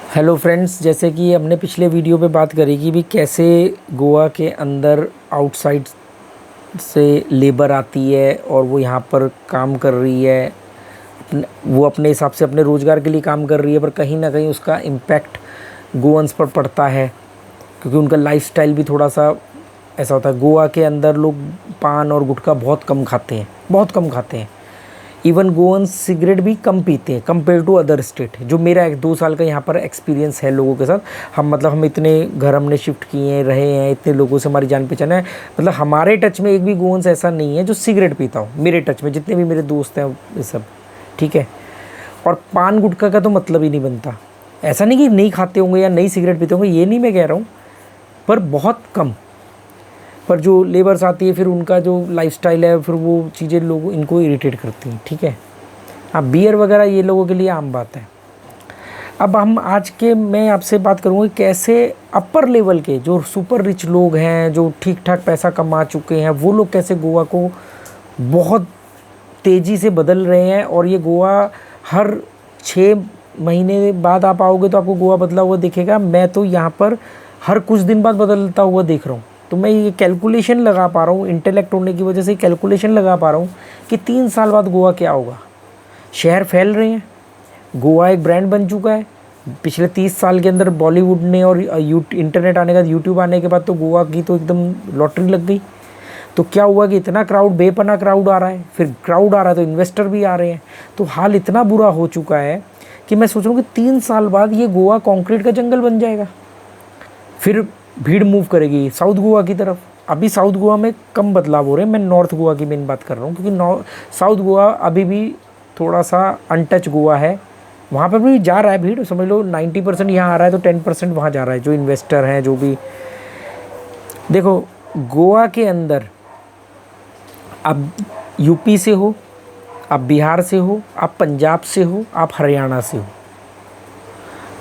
Hello friends, जैसे कि हमने पिछले वीडियो पे बात करी कि भी कैसे गोवा के अंदर आउटसाइड से लेबर आती है और वो यहाँ पर काम कर रही है। वो अपने हिसाब से अपने रोज़गार के लिए काम कर रही है, पर कहीं ना कहीं उसका इम्पैक्ट गोवंस पर पड़ता है, क्योंकि उनका लाइफस्टाइल भी थोड़ा सा ऐसा होता है। गोवा के अंदर लोग पान और गुटखा बहुत कम खाते हैं, बहुत कम खाते हैं। इवन गोवंस सिगरेट भी कम पीते हैं कंपेयर टू अदर स्टेट। जो मेरा 2 साल का यहाँ पर एक्सपीरियंस है लोगों के साथ, हम इतने घर हमने शिफ्ट किए हैं, रहे हैं, इतने लोगों से हमारी जान पहचान है। मतलब हमारे टच में एक भी गोवंस ऐसा नहीं है जो सिगरेट पीता हो। मेरे टच में जितने भी मेरे दोस्त हैं ये सब ठीक है। और पान गुटखा का तो मतलब ही नहीं बनता। ऐसा नहीं कि नहीं खाते होंगे या नहीं सिगरेट पीते होंगे, ये नहीं मैं कह रहा हूँ, पर बहुत कम। पर जो लेबर्स आती है फिर उनका जो लाइफस्टाइल है, फिर वो चीज़ें लोग इनको इरिटेट करती हैं। ठीक है, हाँ, बियर वगैरह ये लोगों के लिए आम बात है। अब मैं आपसे बात करूँगा कैसे अपर लेवल के जो सुपर रिच लोग हैं, जो ठीक ठाक पैसा कमा चुके हैं, वो लोग कैसे गोवा को बहुत तेज़ी से बदल रहे हैं। और ये गोवा हर 6 महीने बाद आप आओगे तो आपको गोवा बदला हुआ दिखेगा। मैं तो यहाँ पर हर कुछ दिन बाद बदलता हुआ देख रहा हूँ। तो मैं ये कैलकुलेशन लगा पा रहा हूँ, इंटेलेक्ट होने की वजह से कैलकुलेशन लगा पा रहा हूँ कि 3 साल बाद गोवा क्या होगा। शहर फैल रहे हैं, गोवा एक ब्रांड बन चुका है। पिछले 30 साल के अंदर बॉलीवुड ने और इंटरनेट आने का, यूट्यूब आने के बाद तो गोवा की तो एकदम लॉटरी लग गई। तो क्या हुआ कि इतना क्राउड, बेपना क्राउड आ रहा है, फिर क्राउड आ रहा है तो इन्वेस्टर भी आ रहे हैं। तो हाल इतना बुरा हो चुका है कि मैं सोच रहा हूँ कि 3 साल बाद ये गोवा कंक्रीट का जंगल बन जाएगा। फिर भीड़ मूव करेगी साउथ गोवा की तरफ। अभी साउथ गोवा में कम बदलाव हो रहे हैं, मैं नॉर्थ गोवा की मेन बात कर रहा हूँ, क्योंकि साउथ गोवा अभी भी थोड़ा सा अनटच गोवा है। वहाँ पर भी जा रहा है भीड़, समझ लो 90% यहाँ आ रहा है तो 10% वहाँ जा रहा है, जो इन्वेस्टर हैं, जो भी। देखो, गोवा के अंदर आप यूपी से हो, आप बिहार से हो, आप पंजाब से हो, आप हरियाणा से हो,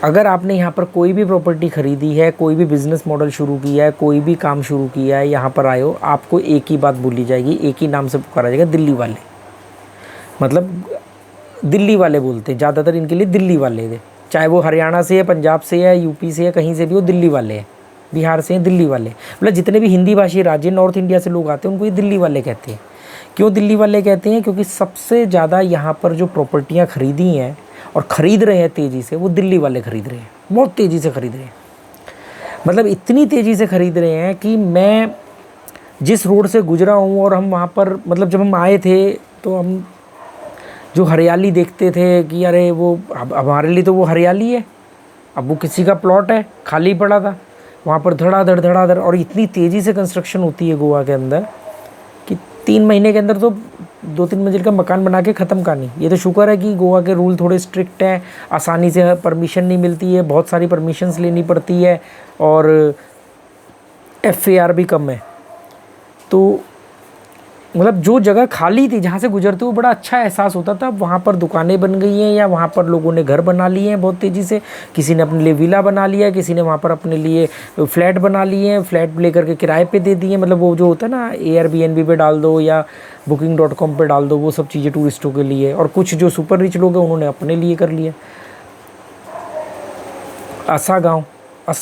अगर आपने यहाँ पर कोई भी प्रॉपर्टी ख़रीदी है, कोई भी बिज़नेस मॉडल शुरू किया है, कोई भी काम शुरू किया है, यहाँ पर आए हो, आपको एक ही बात बोली जाएगी, एक ही नाम से पुकारा जाएगा, दिल्ली वाले। मतलब दिल्ली वाले बोलते हैं ज़्यादातर, इनके लिए दिल्ली वाले थे। चाहे वो हरियाणा से है, पंजाब से है, यूपी से है, कहीं से भी हो, दिल्ली वाले हैं। बिहार से हैं, दिल्ली वाले। मतलब जितने भी हिंदी भाषी राज्य नॉर्थ इंडिया से लोग आते हैं, उनको ये दिल्ली वाले कहते हैं। क्यों दिल्ली वाले कहते हैं? क्योंकि सबसे ज़्यादा यहाँ पर जो प्रॉपर्टियाँ ख़रीदी हैं और ख़रीद रहे हैं तेज़ी से, वो दिल्ली वाले ख़रीद रहे हैं, बहुत तेज़ी से ख़रीद रहे हैं। मतलब इतनी तेज़ी से ख़रीद रहे हैं कि मैं जिस रोड से गुजरा हूँ, और हम वहाँ पर, मतलब जब हम आए थे तो हम जो हरियाली देखते थे कि अरे वो अब हमारे लिए तो वो हरियाली है, अब वो किसी का प्लॉट है, खाली पड़ा था, वहाँ पर धड़ाधड़ धड़ाधड़। और इतनी तेज़ी से कंस्ट्रक्शन होती है गोवा के अंदर कि 3 महीने के अंदर तो 2-3 मंजिल का मकान बना के ख़त्म कहानी। ये तो शुक्र है कि गोवा के रूल थोड़े स्ट्रिक्ट हैं, आसानी से परमिशन नहीं मिलती है, बहुत सारी परमिशंस लेनी पड़ती है, और FAR भी कम है। तो मतलब जो जगह खाली थी, जहाँ से गुजरते हुए बड़ा अच्छा एहसास होता था, वहाँ पर दुकानें बन गई हैं, या वहाँ पर लोगों ने घर बना लिए हैं बहुत तेज़ी से। किसी ने अपने लिए विला बना लिया, किसी ने वहाँ पर अपने लिए फ्लैट बना लिए हैं, फ्लैट लेकर के किराए पे दे दिए। मतलब वो जो होता है ना, Airbnb पे डाल दो या booking.com पे डाल दो, वो सब चीज़ें टूरिस्टों के लिए। और कुछ जो सुपर रिच लोग हैं उन्होंने अपने लिए कर लिया। आसा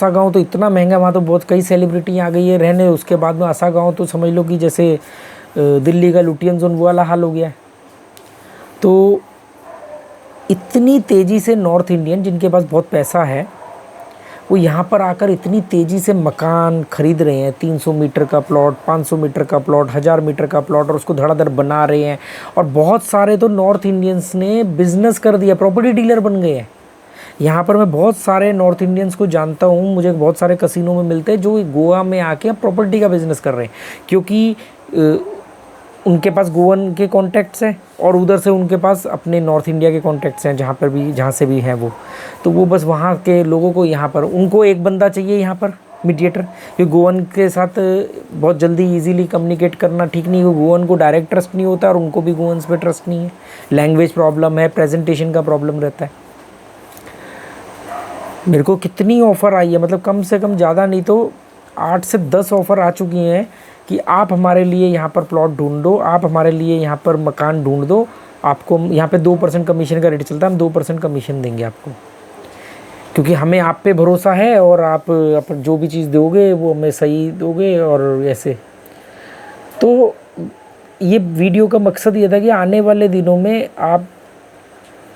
गाँव तो इतना महंगा, वहाँ तो बहुत कई सेलिब्रिटी आ गई है रहने। उसके बाद में आसा गाँव तो समझ लो कि जैसे दिल्ली का लुटियन जोन, वो वाला हाल हो गया है। तो इतनी तेज़ी से नॉर्थ इंडियन जिनके पास बहुत पैसा है, वो यहाँ पर आकर इतनी तेज़ी से मकान खरीद रहे हैं। 300 मीटर का प्लॉट, 500 मीटर का प्लॉट, 1000 मीटर का प्लॉट, और उसको धड़ाधड़ बना रहे हैं। और बहुत सारे तो नॉर्थ इंडियंस ने बिज़नेस कर दिया, प्रॉपर्टी डीलर बन गए हैं। यहाँ पर मैं बहुत सारे नॉर्थ इंडियंस को जानता हूँ, मुझे बहुत सारे कसिनों में मिलते हैं, जो गोवा में आके प्रॉपर्टी का बिज़नेस कर रहे हैं, क्योंकि उनके पास गोवन के कॉन्टैक्ट्स हैं, और उधर से उनके पास अपने नॉर्थ इंडिया के कॉन्टैक्ट्स हैं, जहाँ से भी हैं वो। तो वो बस वहाँ के लोगों को, यहाँ पर उनको एक बंदा चाहिए यहाँ पर मीडिएटर, क्योंकि गोवन के साथ बहुत जल्दी इजीली कम्युनिकेट करना ठीक नहीं है। गोवन को डायरेक्ट ट्रस्ट नहीं होता, और उनको भी गोवन्स पे ट्रस्ट नहीं है। लैंग्वेज प्रॉब्लम है, प्रेजेंटेशन का प्रॉब्लम रहता है। मेरे को कितनी ऑफ़र आई है, मतलब कम से कम ज़्यादा नहीं तो 8 से 10 ऑफ़र आ चुकी हैं कि आप हमारे लिए यहाँ पर प्लॉट ढूंढ दो, आप हमारे लिए यहाँ पर मकान ढूंढ दो, आपको यहाँ पे 2% कमीशन का रेट चलता है, हम 2% कमीशन देंगे आपको। क्योंकि हमें आप पे भरोसा है और आप जो भी चीज़ दोगे वो हमें सही दोगे और ऐसे। तो ये वीडियो का मकसद ये था कि आने वाले दिनों में आप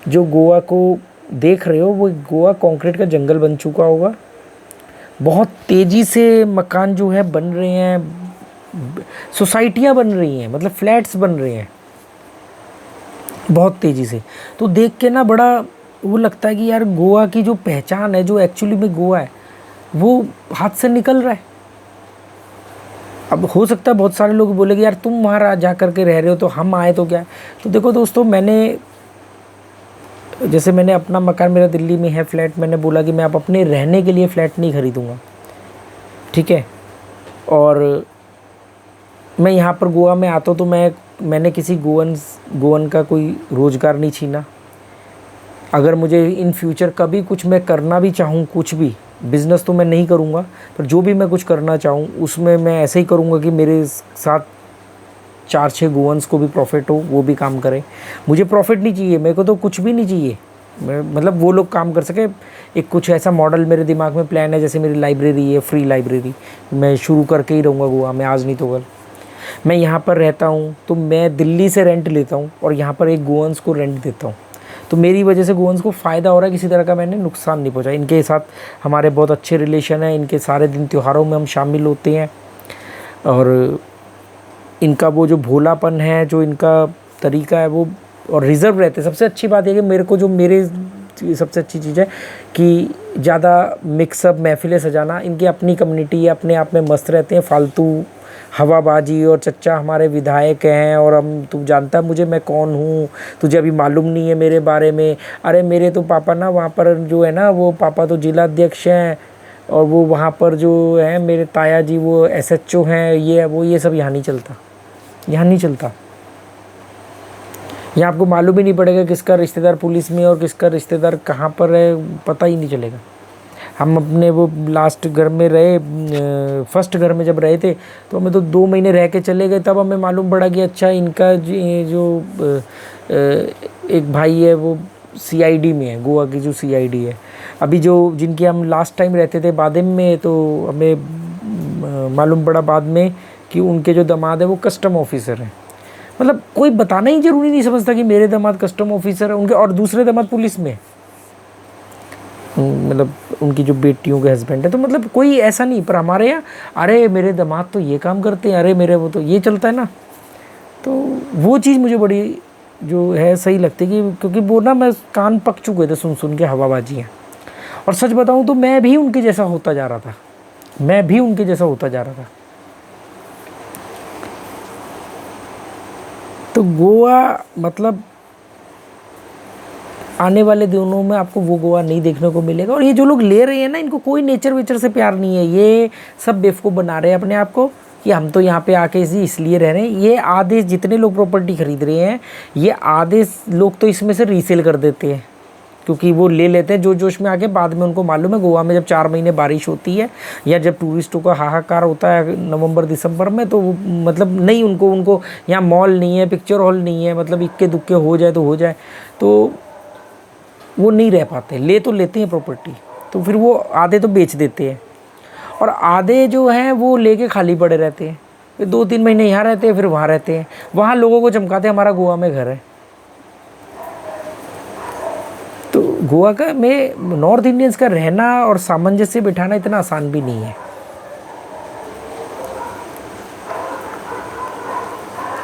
जो गोवा को देख रहे हो वो गोवा कंक्रीट का जंगल बन चुका होगा। बहुत तेज़ी से मकान जो है बन रहे हैं, सोसाइटियाँ बन रही हैं, मतलब फ्लैट्स बन रहे हैं बहुत तेज़ी से। तो देख के ना बड़ा वो लगता है कि यार गोवा की जो पहचान है, जो एक्चुअली में गोवा है, वो हाथ से निकल रहा है। अब हो सकता है बहुत सारे लोग बोलेंगे यार तुम वहाँ जा कर के रह रहे हो तो हम आए तो क्या। तो देखो दोस्तों, मैंने अपना मकान, मेरा दिल्ली में है फ्लैट, मैंने बोला कि मैं अब अपने रहने के लिए फ़्लैट नहीं ख़रीदूँगा, ठीक है। और मैं यहाँ पर गोवा में आता हूँ तो मैंने किसी गोवन का कोई रोज़गार नहीं छीना। अगर मुझे इन फ्यूचर कभी कुछ मैं करना भी चाहूँ, कुछ भी बिज़नेस तो मैं नहीं करूँगा, पर जो भी मैं कुछ करना चाहूँ उसमें मैं ऐसे ही करूँगा कि मेरे साथ 4-6 गोवंस को भी प्रॉफिट हो, वो भी काम करें। मुझे प्रॉफिट नहीं चाहिए, मेरे को तो कुछ भी नहीं चाहिए, मतलब वो लोग काम कर सके। एक कुछ ऐसा मॉडल मेरे दिमाग में प्लान है, जैसे मेरी लाइब्रेरी है, फ्री लाइब्रेरी, मैं शुरू करके ही रहूँगा गोवा में, आज नहीं तो कल। मैं यहाँ पर रहता हूँ तो मैं दिल्ली से रेंट लेता हूँ और यहाँ पर एक गोवंस को रेंट देता हूँ, तो मेरी वजह से गोवंस को फ़ायदा हो रहा है, किसी तरह का मैंने नुकसान नहीं पहुँचा। इनके साथ हमारे बहुत अच्छे रिलेशन हैं, इनके सारे दिन त्योहारों में हम शामिल होते हैं और इनका वो जो भोलापन है, जो इनका तरीका है वो, और रिज़र्व रहते हैं। सबसे अच्छी बात है कि मेरे को जो मेरे सबसे अच्छी चीज़ है कि ज़्यादा मिक्सअप महफ़िलें सजाना, इनकी अपनी कम्युनिटी है, अपने आप में मस्त रहते हैं, फालतू हवाबाजी। और चच्चा हमारे विधायक हैं और हम, तू जानता मुझे मैं कौन हूँ, तुझे अभी मालूम नहीं है मेरे बारे में। अरे मेरे तो पापा ना वहाँ पर जो है ना, वो पापा तो जिला अध्यक्ष हैं और वो वहाँ पर जो है मेरे ताया जी वो SHO हैं, ये सब यहाँ नहीं चलता, यहाँ नहीं चलता। यहाँ आपको मालूम ही नहीं पड़ेगा किसका रिश्तेदार पुलिस में और किसका रिश्तेदार कहाँ पर है, पता ही नहीं चलेगा। हम अपने वो लास्ट घर में रहे, फर्स्ट घर में जब रहे थे तो हमें तो 2 महीने रह के चले गए, तब हमें मालूम पड़ा कि अच्छा इनका जो एक भाई है वो CID में है, गोवा की जो CID है। अभी जो जिनके हम लास्ट टाइम रहते थे बादेम में, तो हमें मालूम पड़ा बाद में कि उनके जो दामाद है वो कस्टम ऑफिसर हैं। मतलब कोई बताना ही ज़रूरी नहीं समझता कि मेरे दामाद कस्टम ऑफिसर है उनके, और दूसरे दामाद पुलिस में, मतलब उनकी जो बेटियों के हस्बैंड है। तो मतलब कोई ऐसा नहीं, पर हमारे यहाँ अरे मेरे दामाद तो ये काम करते हैं, अरे मेरे वो तो ये चलता है ना। तो वो चीज़ मुझे बड़ी जो है सही लगती है कि क्योंकि वो ना, मैं कान पक चुके थे सुन के हवाबाजियाँ। और सच बताऊँ तो मैं भी उनके जैसा होता जा रहा था, मैं भी उनके जैसा होता जा रहा था। तो गोवा मतलब आने वाले दिनों में आपको वो गोवा नहीं देखने को मिलेगा। और ये जो लोग ले रहे हैं ना, इनको कोई नेचर वेचर से प्यार नहीं है, ये सब बेवकूफ़ बना रहे हैं अपने आप को कि हम तो यहाँ पे आके इसलिए रह रहे हैं। ये आधे जितने लोग प्रॉपर्टी खरीद रहे हैं, ये आधे लोग तो इसमें से रीसेल कर देते हैं, क्योंकि वो ले लेते हैं जोश में आके। बाद में उनको मालूम है गोवा में जब 4 महीने बारिश होती है या जब टूरिस्टों का हाहाकार होता है नवंबर दिसंबर में, तो मतलब नहीं, उनको यहाँ मॉल नहीं है, पिक्चर हॉल नहीं है, मतलब इक्के दुक्के हो जाए तो हो जाए, तो वो नहीं रह पाते। ले तो लेते हैं प्रॉपर्टी, तो फिर वो आधे तो बेच देते हैं और आधे जो हैं वो लेके खाली पड़े रहते हैं। फिर 2-3 महीने यहाँ रहते हैं, फिर वहाँ रहते हैं, वहाँ लोगों को चमकाते हैं हमारा गोवा में घर है। तो गोवा का में नॉर्थ इंडियंस का रहना और सामंजस्य बिठाना इतना आसान भी नहीं है।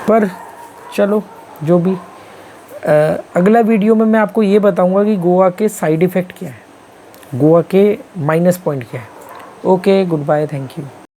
पर चलो जो भी, अगला वीडियो में मैं आपको ये बताऊंगा कि गोवा के साइड इफ़ेक्ट क्या है, गोवा के माइनस पॉइंट क्या है। Okay, goodbye, thank you.